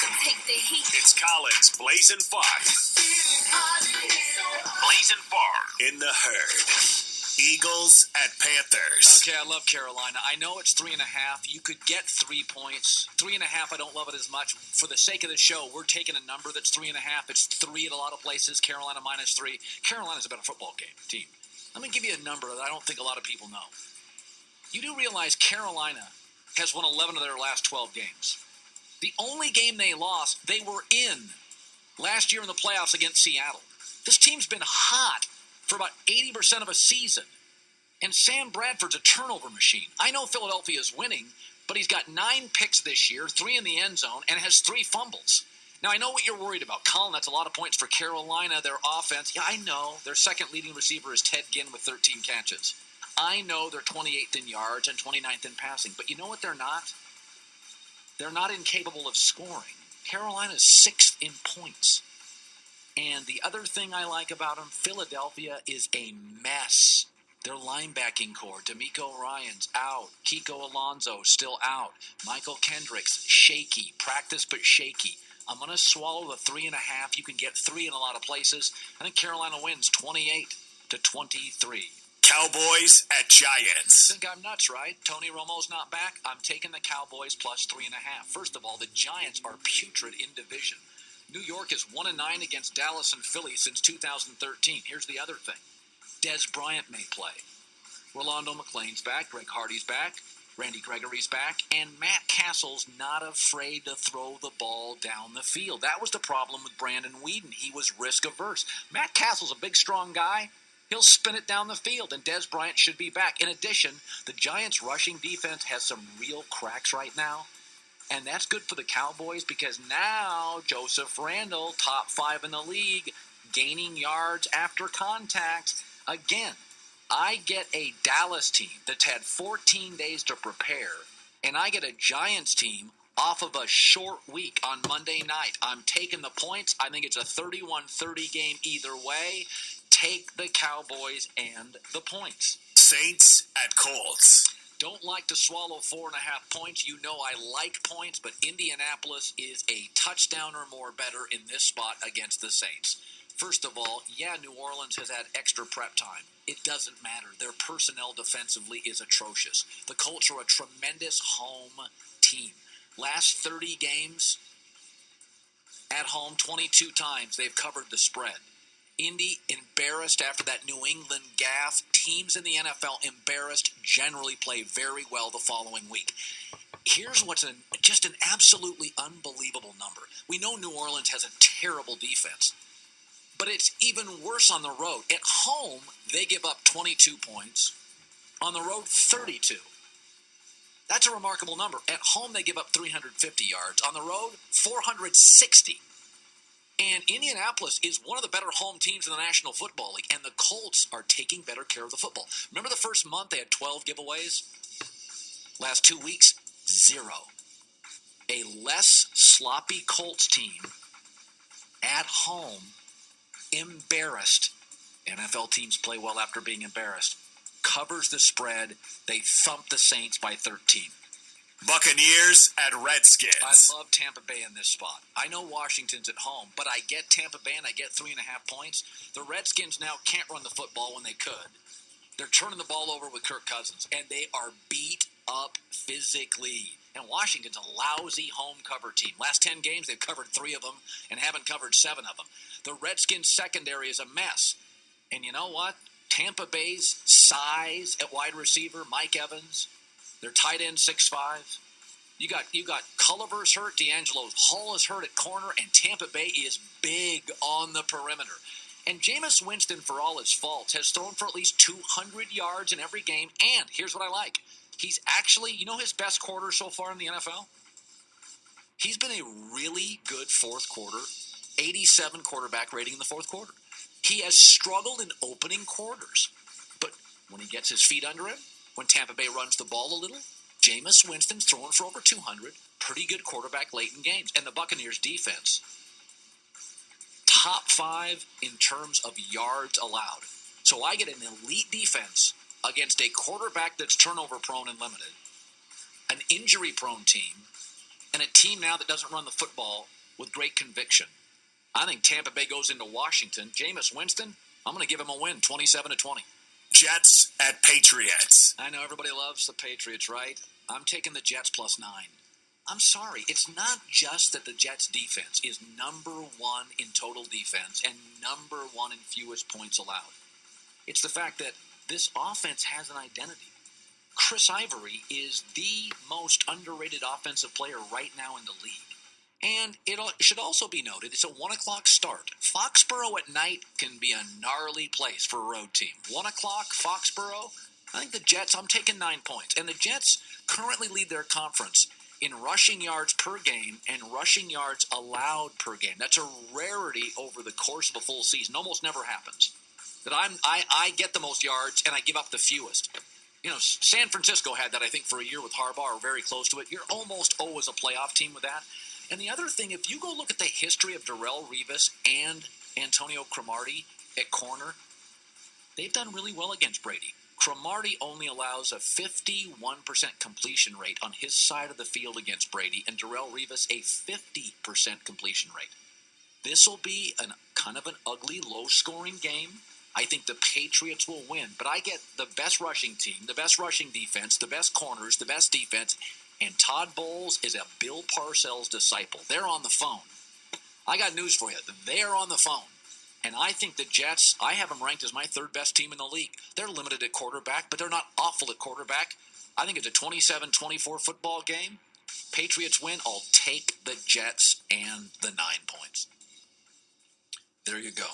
to take the heat. It's Colin's Blazing 5. Blazing 4 in the herd. Eagles at Panthers. Okay, I love Carolina. I know it's 3.5. You could get 3 points. 3.5, I don't love it as much. For the sake of the show, we're taking a number that's 3.5. It's 3 at a lot of places. Carolina -3. Carolina's a better football team. Let me give you a number that I don't think a lot of people know. You do realize Carolina has won 11 of their last 12 games. The only game they lost, they were in last year in the playoffs against Seattle. This team's been hot for about 80% of a season. And Sam Bradford's a turnover machine. I know Philadelphia is winning, but he's got 9 picks this year, 3 in the end zone, and has 3 fumbles. Now, I know what you're worried about. Colin, that's a lot of points for Carolina, their offense. Yeah, I know. Their second leading receiver is Ted Ginn with 13 catches. I know they're 28th in yards and 29th in passing. But you know what they're not? They're not incapable of scoring. Carolina's 6th in points. And the other thing I like about them, Philadelphia is a mess. Their linebacking core, D'Amico Ryans out. Kiko Alonso still out. Michael Kendricks, shaky. Practice but shaky. I'm going to swallow the 3.5. You can get 3 in a lot of places. I think Carolina wins 28-23. Cowboys at Giants. You think I'm nuts, right? Tony Romo's not back. I'm taking the Cowboys plus 3.5. First of all, the Giants are putrid in division. New York is 1-9 against Dallas and Philly since 2013. Here's the other thing. Dez Bryant may play. Rolando McClain's back. Greg Hardy's back. Randy Gregory's back. And Matt Castle's not afraid to throw the ball down the field. That was the problem with Brandon Weeden. He was risk averse. Matt Castle's a big, strong guy. He'll spin it down the field, and Dez Bryant should be back. In addition, the Giants' rushing defense has some real cracks right now. And that's good for the Cowboys because now Joseph Randle, top 5 in the league, gaining yards after contact. Again, I get a Dallas team that's had 14 days to prepare, and I get a Giants team off of a short week on Monday night. I'm taking the points. I think it's a 31-30 game either way. Take the Cowboys and the points. Saints at Colts. Don't like to swallow 4.5 points. You know I like points, but Indianapolis is a touchdown or more better in this spot against the Saints. First of all, yeah, New Orleans has had extra prep time. It doesn't matter. Their personnel defensively is atrocious. The Colts are a tremendous home team. Last 30 games at home, 22 times they've covered the spread. Indy embarrassed after that New England gaffe. Teams in the NFL embarrassed generally play very well the following week. Here's what's just an absolutely unbelievable number. We know New Orleans has a terrible defense, but it's even worse on the road. At home, they give up 22 points. On the road, 32. That's a remarkable number. At home, they give up 350 yards. On the road, 460. And Indianapolis is one of the better home teams in the National Football League, and the Colts are taking better care of the football. Remember the first month they had 12 giveaways? Last 2 weeks, 0. A less sloppy Colts team at home, embarrassed. NFL teams play well after being embarrassed. Covers the spread. They thump the Saints by 13. Buccaneers at Redskins. I love Tampa Bay in this spot. I know Washington's at home, but I get Tampa Bay and I get 3.5 points. The Redskins now can't run the football when they could. They're turning the ball over with Kirk Cousins, and they are beat up physically. And Washington's a lousy home cover team. Last 10 games, they've covered 3 of them and haven't covered 7 of them. The Redskins' secondary is a mess. And you know what? Tampa Bay's size at wide receiver, Mike Evans, their tight end 6'5". You got Culliver's hurt, D'Angelo Hall is hurt at corner, and Tampa Bay is big on the perimeter. And Jameis Winston, for all his faults, has thrown for at least 200 yards in every game. And here's what I like. He's actually, you know his best quarter so far in the NFL? He's been a really good fourth quarter, 87 quarterback rating in the fourth quarter. He has struggled in opening quarters. But when he gets his feet under him, when Tampa Bay runs the ball a little, Jameis Winston's throwing for over 200. Pretty good quarterback late in games. And the Buccaneers defense, top 5 in terms of yards allowed. So I get an elite defense against a quarterback that's turnover prone and limited, an injury prone team, and a team now that doesn't run the football with great conviction. I think Tampa Bay goes into Washington. Jameis Winston, I'm going to give him a win, 27-20. Jets at Patriots. I know everybody loves the Patriots, right? I'm taking the Jets +9. I'm sorry. It's not just that the Jets' defense is number 1 in total defense and number 1 in fewest points allowed. It's the fact that this offense has an identity. Chris Ivory is the most underrated offensive player right now in the league. And it should also be noted, it's a 1 o'clock start. Foxborough at night can be a gnarly place for a road team. 1 o'clock, Foxborough, I think the Jets, I'm taking 9 points. And the Jets currently lead their conference in rushing yards per game and rushing yards allowed per game. That's a rarity over the course of a full season. Almost never happens. That I get the most yards and I give up the fewest. You know, San Francisco had that, I think, for a year with Harbaugh, or very close to it. You're almost always a playoff team with that. And the other thing, if you go look at the history of Darrelle Revis and Antonio Cromartie at corner, they've done really well against Brady. Cromartie only allows a 51% completion rate on his side of the field against Brady, and Darrelle Revis a 50% completion rate. This will be kind of an ugly, low-scoring game. I think the Patriots will win, but I get the best rushing team, the best rushing defense, the best corners, the best defense, and Todd Bowles is a Bill Parcells disciple. They're on the phone. I got news for you. They're on the phone. And I think the Jets, I have them ranked as my third best team in the league. They're limited at quarterback, but they're not awful at quarterback. I think it's a 27-24 football game. Patriots win. I'll take the Jets and the 9 points. There you go.